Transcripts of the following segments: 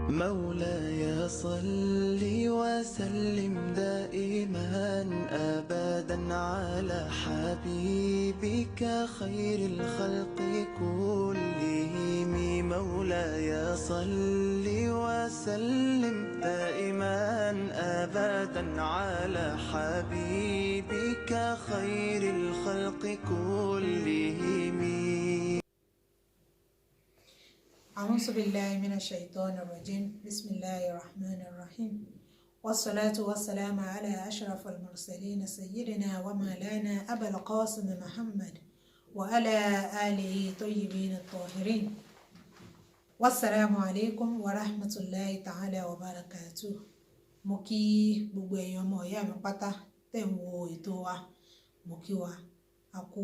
مولاي صل وسلم دائما أبدا على حبيبك خير الخلق كلهم. مولاي صل وسلم دائما أبدا على حبيبك خير الخلق كلهم. أعوذ بالله من الشيطان الرجيم. بسم الله الرحمن الرحيم، والصلاة والسلام على أشرف المرسلين سيدنا ومولانا أبا القاسم محمد وعلى آله طيبين الطاهرين. والسلام عليكم ورحمة الله تعالى وبركاته. mo kí gbogbo èèyàn ọmọ ìyá mi pátá tẹ̀ ń wo ètò wa, mo kí wa a kú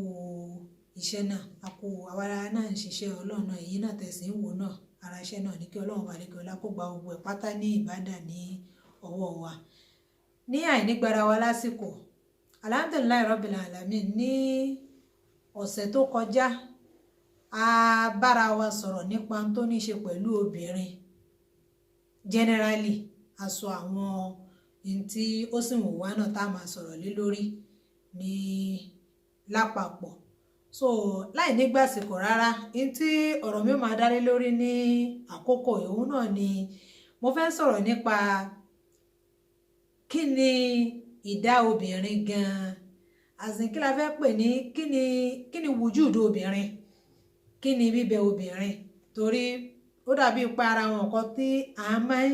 iṣẹ́ náà, a kú àwárá náà ń ṣiṣẹ́ ọlọ́run náà, èyí náà tẹ̀sí ń wò náà ara iṣẹ́ náà ní kí ọlọ́run bá lè kí ọlá kó gba gbogbo ẹ̀ pátá ní ìbádà ní ọwọ́ wa ní àìnígbára wa lásìkò. alhamdulilayi rabbil alamin. ní ọ̀sẹ̀ tó kọjá a bára wa sọ̀rọ̀ nípa tó ní ṣe pẹ̀lú obìnrin generally, a sọ àwọn ohun tí ó sì wù wá náà tá a máa sọ̀rọ̀ lé lórí ní lápapọ̀. so láì nígbàsíkò rárá, ohun tí ọ̀rọ̀ mi máa dálé lórí ní àkókò ìhun náà ni mo fẹ́ sọ̀rọ̀ nípa kí ni ìdá obìnrin gan-an, àsìn kí la fẹ́ pè ní kí ni wùjúdù obìnrin, kí ni bíbẹ obìnrin, torí ó dàbí ipa ara wọn kan tí a máa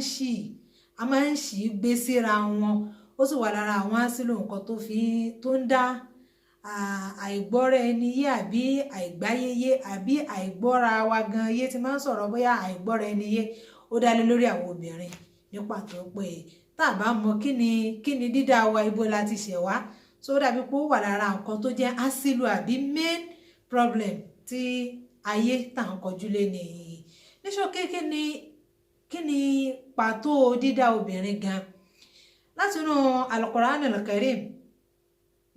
ń ṣì gbé síra wọn, ó sì wà lára àwọn àṣìlò nǹkan tó ń dá àìgbọ́ra ẹni yé àbí àìgbáyéyé àbí àìgbọ́ra wa gan yé. ti máa ń sọ̀rọ̀ bóyá àìgbọ́ra ẹni yé ó dá lé lórí àwọn obìnrin ní pàtó, pé tá a bá mọ kí ni dídá wa, ibo la ti ṣẹ̀ wá, tó dàbí pé ó wà lára nǹkan tó jẹ́ àṣìlò àbí main problem tí ayé tá à ń kọjú lé nìyí. ní ṣókí kí ni pàtó dídá obìnrin gan látinú Al-Qur'an Al-Karim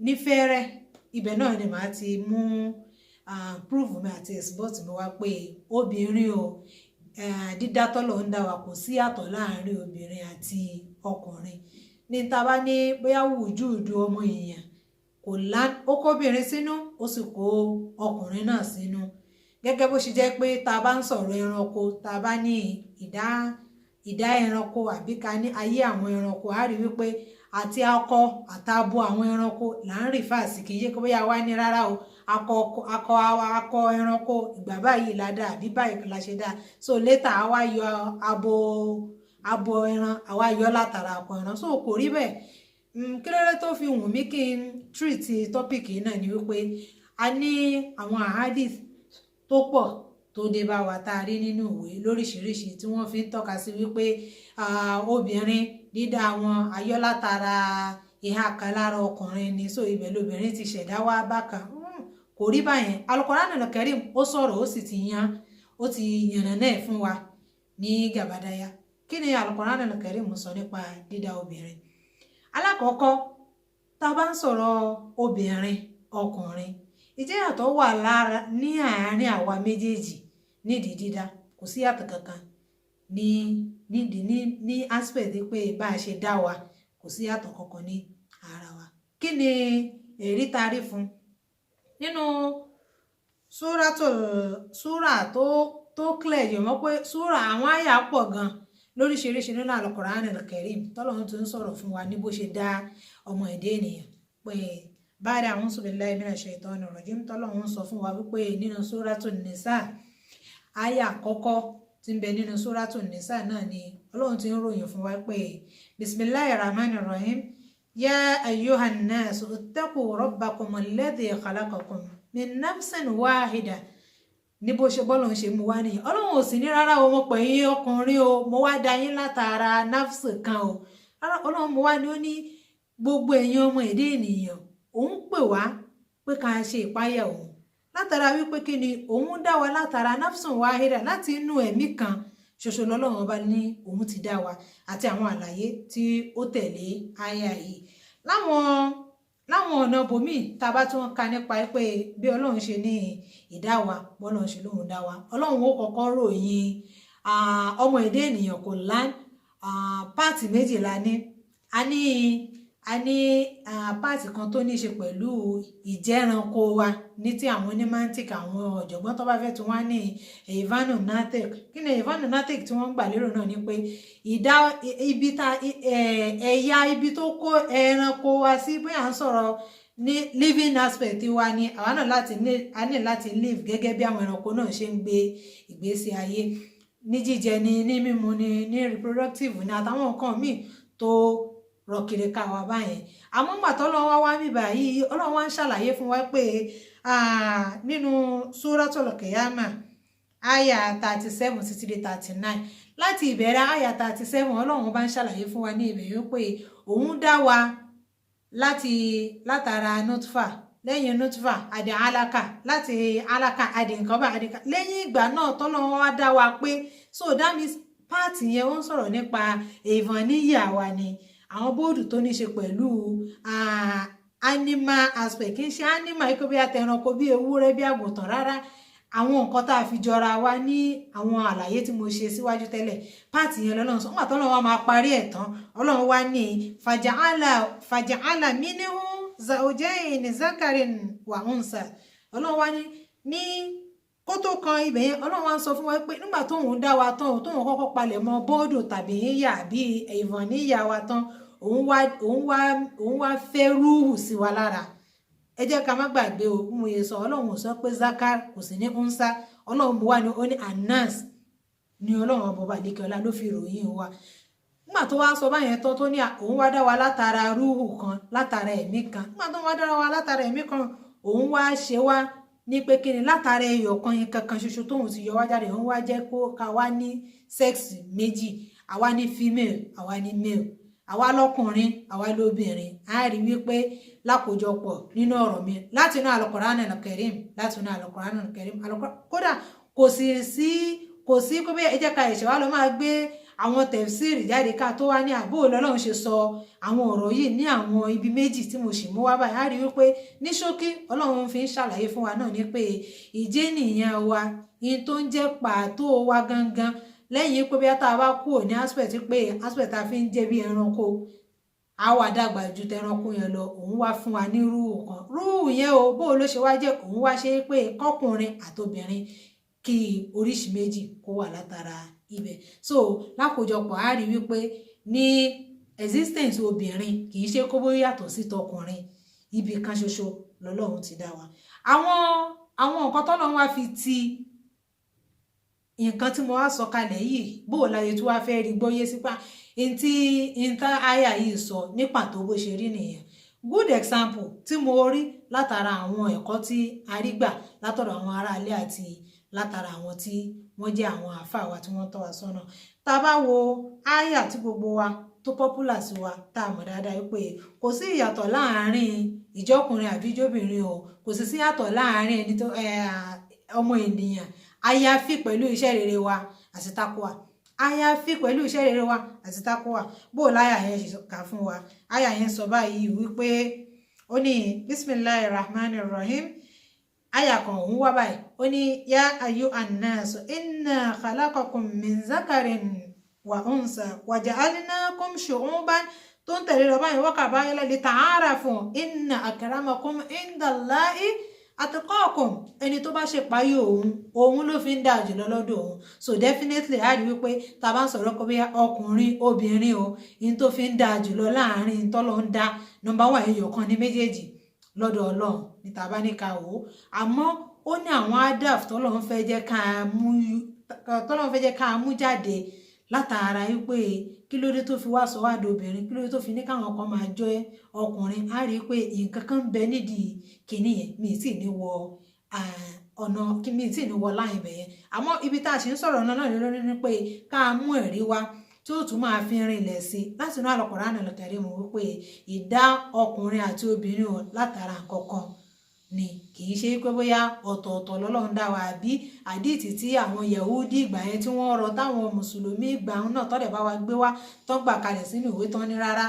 ní fẹ́rẹ́. ibẹ̀ náà ni màá ti mú proof mi àti export mi wá pé obìnrin o, dídá tọ́lọ̀ ń dá wa kò sí àtọ̀ láàrin obìnrin àti ọkùnrin. ní ta bá ní bóyá wùjúdù ọmọ èèyàn ó kó obìnrin sínú, ó sì kó ọkùnrin náà sínú. gẹ́gẹ́ bó ṣe jẹ́ pé ta bá ń sọ̀rọ̀ ẹranko, ta bá ní ìdá ẹranko àbí ká ní ayé àwọn ẹranko, á rí wípé àti akọ àtabo àwọn ẹranko là ń rí fàásì, kì í yé kó bóyá wá ní rárá o, akọ ẹranko ìgbà báyìí la dá àbí báyìí la ṣe dá. so later àwa yọ abo ẹran, àwa yọ látara akọ ẹran. so kò rí bẹ́ẹ̀. kí ló dé tó fi wù mí kí n treat topic yìí náà ni wípé a ní àwọn ahadith tó pọ̀ tó dé bá wa tá a rí nínú ìwé lóríṣiríṣi tí wọ́n fi ń tọ́ka sí wípé obìnrin dídá wọn ayọ́ látara ìhà kan lára ọkùnrin ni. so ibẹ̀ lóbìnrin ti ṣẹ̀dá wá bákan. kò rí báyẹn. Al-Qur'an Al-Karim ó sọ̀rọ̀, ó sì ti yànnà náà fún wa ní gàbádáyà. kí ni Al-Qur'an Al-Karim sọ nípa dídá obìnrin? alákọ̀ọ́kọ́, tá a bá ń sọ̀rọ̀ obìnrin ọkùnrin, ìjẹ́yàtọ̀ wà lára ní àárín àwa méjèèjì nídìí dídá, kò sí yàtọ̀ kankan ní aspect pé bá a ṣe dá wa, kò sí yàtọ̀ kankan ní ara wa. kí ni èrí tarí fún? nínú súrà tó clear yìí mọ́ pé súrà àwọn àyà pọ̀ gan lóríṣiríṣi nínú Al-Qur'an Al-Karim tọ́lọ́run tó ń sọ̀rọ̀ fún wa ní bó ṣe dá ọmọ ẹ̀dá ènìyàn. pé báyìí a'udhu billahi minash shaitani rajim, tọ́lọ́run sọ fún wa wípé nínú Suratun Nisa àyà àkọ́kọ́ tí ń bẹ nínú Suratun Nisa náà ni Ọlọ́run ti ń ròyìn fún wa pé bismillahir rahmanir rahim ya ayyuhan nasu ittaqu rabbakum alladhi khalaqakum min nafsin wahida. ní bó ṣe bọ́lọ̀ ń ṣe mú wá nìyẹn. Ọlọ́run ò sì ní rárá o, mo pè yín ọkùnrin o, mo wá dá yín látara nafsi kan o. Ọlọ́run mo wá ní ó ní gbogbo èèyàn ọmọ èdè ènìyàn, òun pè wá pé ká ṣe ìpáyà òun látara wípé kí ni òun dá wa látara nafsun wahida, láti inú ẹ̀mí kan ṣoṣo lọ́lọ́run ọba ní òun ti dá wa, àti àwọn àlàyé tí ó tẹ̀lé àyà yìí. láwọn ọ̀nà bòmíì tá a bá tún ka nípa pé bí Ọlọ́run ṣe ní ìdá wa, bọ́lọ́run ṣe lóhun dá wa, Ọlọ́run ó kọ́kọ́ ròyìn ọmọ èdè ènìyàn kò lá páàtì méjìlá ní a ní páàtì kan tó ní í ṣe pẹ̀lú ìjẹ́ranko wa ní tí àwọn onímántík àwọn ọ̀jọ̀gbọ́n tó bá fẹ́ tí wọ́n ní evaluative kí ni evaluative tí wọ́n ń gbà lérò náà ni pé ẹ̀yà ibi tó kó ẹranko wa sí bóyá à ń sọ̀rọ̀ ní living aspect wa ni àwa náà láti live gẹ́gẹ́ bí àwọn ẹranko náà ṣe ń gbé ìgbésí ayé ní jíjẹ ni ní mímu ni ní reproductive ni àtàwọn nǹkan míì tó rọkiri ká wa báyẹn àmọ́ ńgbà tó Ọlọ́run wá bíbà yìí Ọlọ́run wá ń ṣàlàyé fún wa pé nínú Suratul Qiyamah àyà 37 títí dé 39 láti ìbẹ̀rẹ̀ àyà 37 Ọlọ́run bá ń ṣàlàyé fún wa ní ìbẹ̀rẹ̀ pé òun dá wa látara nutfa lẹ́yìn nutfa àdì alaka láti alaka àdì nǹkan bá àdì lẹ́yìn ìgbà náà tọ́lọ́run wá dá wa pé so that means páàtì yẹn ó ń sọ̀rọ̀ nípa ìvàníyà wa ni àwọn bóòdù tó ní ṣe pẹ̀lú animal aspect kì í ṣe animal ikú bí atẹranko bí ewúrẹ́ bí àgùntàn rárá àwọn nǹkan tá a fi jọra wa ní àwọn àlàyé tí mo ṣe síwájú tẹ́lẹ̀ páàtì yẹn lọ́lọ́run sọ́n pàtó Ọlọ́run wa máa parí ẹ̀ tán Ọlọ́run wá ní fàjàálà mínú zawjayn zakarin wa unsa Ọlọ́run wá ní kó tó kan ibẹ̀ yẹn Ọlọ́run wá ń sọ fún wa pé nígbà tóun dá wa tán tóun kọ́kọ́ palẹ̀ mọ́ bọ́ọ̀dù tàbí yíyà bí ìvọ̀n níyà wa tán òun wá fẹ́ rúhù sí wa lára ẹ jẹ́ ká má gbàgbé o mo yẹ sọ Ọlọ́run sọ pé zakar kò sí ní unsa Ọlọ́run mo wà ní ó ní anas ní Ọlọ́run ọba àdékẹ́ọ́lá ló fi ròyìn wa nígbà tó wá sọ báyẹn tán tó ní òun wá dá wa látara rúhù kan látara ẹ̀mí kan nígbà tó wá dá wa látara ẹ̀mí kan òun wá ṣe wá ní pé kí ni látara ẹyọ kan yẹn kankan ṣoṣo tóun ti yọ wá jáde òun wá jẹ́ kó ká wá ní sẹ́ẹ̀sì méjì àwa ní female àwa ní male àwa lọ́kùnrin àwa lóbìnrin a rí wípé lákòjọpọ̀ nínú ọ̀rọ̀ mi láti inú Al-Qur'an Al-Karim kódà kò sí kó bí ẹ jẹ́ ká ẹ̀ṣẹ̀ wá lọ máa gbé àwọn tẹ̀fsìrì jáde ká tó wá ní àbó lọ́lọ́run ṣe sọ àwọn ọ̀rọ̀ yìí ní àwọn ibi méjì tí mo sì mú wá báyìí a rí wípé ní ṣókí Ọlọ́run fi ń ṣàlàyé fún wa náà ní pé ìjẹ́nìyàn wa in tó ń jẹ́ pàtó wa gangan lẹ́yìn pé bí a tá a bá kúrò ní aspect pé aspect a fi ń jẹ́ bí ẹranko a wà dàgbà ju tẹranko yẹn lọ òun wá fún wa ní rúhù kan rúhù yẹn o bó ló ṣe wá jẹ́ òun wá ṣe pé kọkùnrin àtobìnrin kí oríṣi méjì kó wà látara ibẹ̀ so lákòjọpọ̀ a rí wípé ní existence obìnrin kì í ṣe kó bó yàtọ̀ sí tọkùnrin ibi kan ṣoṣo lọ́lọ́run ti dá wa àwọn nǹkan tọ́lọ́run wá fi ti nǹkan tí mo wá sọ kalẹ̀ yìí bó láyé tí wàá fẹ́ rí gbọ́yé sípà ìta àyà yìí sọ ní pàtó bó ṣe rí nìyẹn good example tí mo rí látara àwọn ẹ̀kọ́ tí a rí gbà látọ̀dọ̀ àwọn aráalé àti látara àwọn tí wọ́n jẹ́ àwọn àáfàá wa tí wọ́n tọ́ wa sọ́nà tá a bá wo àyà tí gbogbo wa tó popular sí wa tá a mọ̀ dáadáa pé kò sí ìyàtọ̀ láàárín ìjọkùnrin àbí ìjọbìnrin o kò sì sí ìyàtọ̀ láàárín ẹni tó ọmọ ènìyàn àyàfi pẹ̀lú iṣẹ́ rere wa àti takuwa àyàfi pẹ̀lú iṣẹ́ rere wa àti takuwa bó láyà yẹn ṣe kà fún wa àyà yẹn sọ báyìí wípé ó ní bismillahir rahmanir rahim àyà kan òun wá báyìí ó ní ya ayyuhan nas inna khalaqakum min zakarin wa unsa wa ja'alnakum shu'uban tó ń tẹ̀lé lọ báyìí wa qaba'ila lita'arafu inna akramakum indallahi atqakum ẹni tó bá ṣe páyé òun ló fi ń dáa jùlọ lọ́dọ̀ òun so definitely a rí wípé tá a bá ń sọ̀rọ̀ kọ́ bí ọkùnrin obìnrin o in tó fi ń dáa jùlọ láàárín tọ́lọ́ ń dá number 1 ẹyọ kan ní méjèèjì lọ́dọ̀ Ọlọ́run ní tá a bá ní ká wò ó àmọ́ ó ní àwọn adaf tọ́lọ́ ń fẹ́ jẹ́ ká mú jáde látara wípé kí ló dé tó fi wá sọ wá dobìnrin kí ló dé tó fi ní káwọn kan máa jọ ọkùnrin á rí i pé nǹkan kan ń bẹ nídìí kìíní yẹn mi sì ní wọ ọ̀nà kí mi sì ní wọ láyìn bẹ̀yẹn àmọ́ ibi tá a ṣe ń sọ̀rọ̀ náà lórí ni pé ká mú ẹ̀rí wá tí ó tún máa fi rinlẹ̀ sí láti inú Al-Qur'an Al-Karim wípé ìdá ọkùnrin àti obìnrin látara nǹkan kan ni kì í ṣe pé bóyá ọ̀tọ̀ọ̀tọ̀ lọ́lọ́run dá wa àbí àdìtì tí àwọn Yahudi ìgbà yẹn tí wọ́n rọ táwọn mùsùlùmí ìgbà náà tọ́lẹ̀ bá wa gbé wá tó gbà kalẹ̀ sínú ìwé tán ní rárá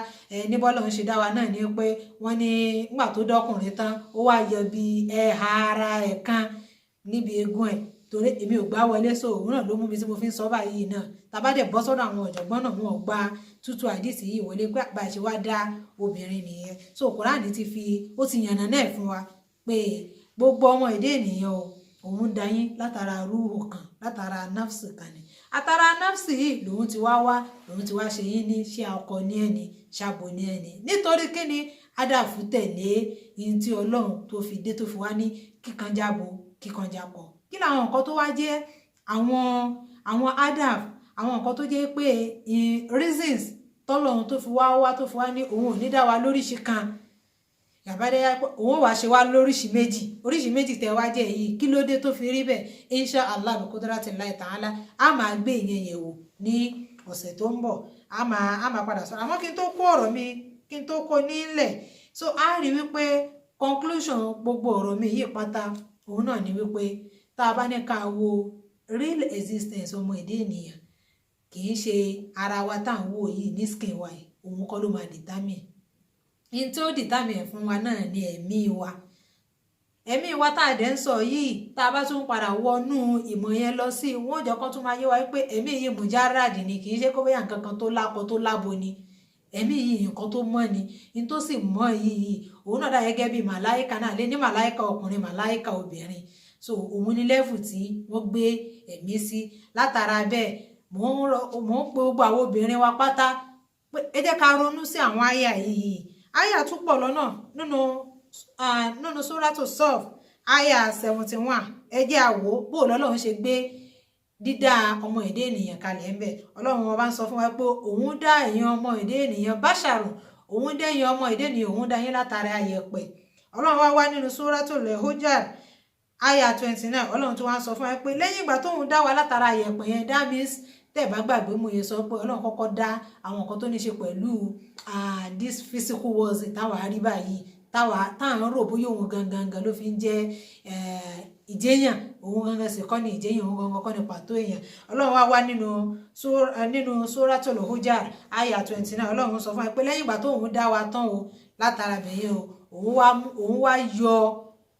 ní bọ́lọ̀ ń ṣe dá wa náà ní pé wọ́n ní nígbà tó dọ́kùnrin tán ó wá yọ bí ẹ̀ha ara ẹ̀ kan níbi eegun ẹ̀ torí èmi ò gbá wọlé so òun náà ló mú mi tí mo fi ń sọ báyìí náà tàbá dẹ̀ bọ́ sọ́dọ̀ àwọn ọ̀jọ̀gbọ́n náà wọn ò gba tútù àdìsí yìí wọlé pé bá a ṣe wá dá obìnrin nìyẹn so Kùránì ti fi ó ti yànnà náà fún wa pé gbogbo ọmọ èdè ènìyàn o òun dá yín látara rúhù kan látara nafsi kan ni àtara nafsi yìí lòun ti wá ṣe yín ní ṣé ọkọ ní ẹni ṣàbò ní ẹni nítorí kíni Ádáfù tẹ̀lé ihun tí Ọlọ́run tó fi dé tó fi wá ní kíkanjábo kíkanjápọ̀ kí làwọn nǹkan tó wá jẹ́ àwọn Ádáfù àwọn nǹkan tó jẹ́ pé reasons tọ́lọ́run tó fi wá ní òun ò ní dá wa lóríṣi kan yàbádé òun wàá ṣe wá oríṣi méjì tẹ wá jẹ́ yìí kí ló dé tó fi rí bẹ́ẹ̀ insha Allah bi qudratillahi ta'ala a máa gbé ìyẹn yẹ̀wò ní ọ̀sẹ̀ tó ń bọ̀ a máa padà sọ̀rọ̀ àmọ́ kí n tó kó ọ̀rọ̀ mi kí n tó kó nílẹ̀ so a rí wípé conclusion gbogbo ọ̀rọ̀ mi yìí pátá òun náà ni wípé tá a bá ní ká wo real existence ọmọ èdè ènìyàn kì í ṣe ara wa tá à ń wò yìí ní skin wa yìí òun kọ́ ló máa determine in tí ó determine fún wa náà ni ẹ̀mí wa tá a dẹ̀ ń sọ yìí tá a bá tún padà wọnú ìmọ̀ yẹn lọ sí wọn ò jọ kán tún máa yé wa pé ẹ̀mí yìí mujarrad ni kì í ṣe kó bóyá nǹkan kan tó lákọ tó lábo ni ẹ̀mí yìí nǹkan tó mọ́ ni in tó sì mọ́ yìí òun náà dà gẹ́gẹ́ bí màláìka náà lé ní màláìka ọkùnrin màláìka obìnrin so òun ní lẹ́fù tí wọ́n gbé ẹ̀mí sí látara bẹ́ẹ̀ mò ń pe gbogbo àwọn obìnrin wa pátá pé ẹ jẹ́ ká ronú sí àwọn àyà yìí àyà tún pọ̀ lọ́nà nínú Suratu Saf àyà 71 ẹ jẹ́ àwò bó lọ́lọ́run ṣe gbé dídá ọmọ èdè ènìyàn kalẹ̀ ń bẹ̀ Ọlọ́run wọn bá ń sọ fún wa pé òun dá ẹ̀yin ọmọ èdè ènìyàn basharun òun dá ẹ̀yin ọmọ èdè ènìyàn òun dá yín látara ayẹ̀pẹ̀ Ọlọ́run wá nínú Suratul Hujurat àyà 29 Ọlọ́run tó wá ń sọ fún wa pé lẹ́yìn ìgbà tóun dá wa látara ayẹ̀pẹ̀ yẹn that means tẹ́ bá gbàgbé mo yẹ sọ pé Ọlọ́run kọ́kọ́ dá àwọn nǹkan tó ní ṣe pẹ̀lú this physical world táwa rí báyìí táwọn rò bóyá òun gangan ló fi ń jẹ́ ìjẹyàn òun gangan sì kọ́ ni ìjẹyàn òun gangan kọ́ ni pàtó èèyàn Ọlọ́run wá nínú Suratul Hujurat àyà 29 Ọlọ́run sọ fún wa pé lẹ́yìn ìgbà tóun dá wa tán o látara bẹ̀yẹn o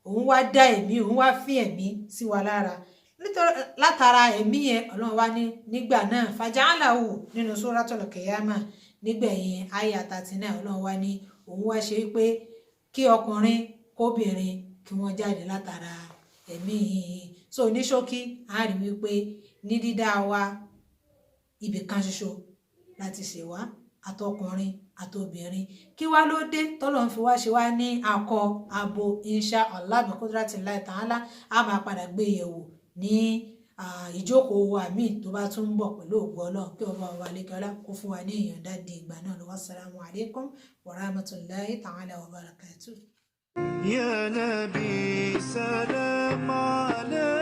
òun wá dá ẹ̀mí òun wá fi ẹ̀mí sí wa lára nítorí látara ẹ̀mí yẹn Ọlọ́run wá ní nígbà náà faja'alahu nínú Suratul Qiyamah nígbẹ̀yìn àyà 39 Ọlọ́run wá ní òun wá ṣe pé kí ọkùnrin kóbìnrin kí wọ́n jáde látara ẹ̀mí yìí so ní ṣókí a rí wípé ní dídá wa ibì kan ṣoṣo láti ṣe wá àtọkùnrin àtobìnrin kí wá ló dé tọ́lọ́run fi wá ṣe wá ní akọ abo insha Allah bi qudratillahi ta'ala a máa padà gbé yẹ̀wò ní ìjókòó wa míì tó bá tún ń bọ̀ pẹ̀lú ògbó Ọlọ́run kí ọba wa lẹ́kẹ́ọ́lá kó fún wa ní ìyọ̀ǹda di ìgbà náà lọ wassalamu alaikum wa rahmatullahi ta'ala wa barakatuh. Ya Nabi salam alayka.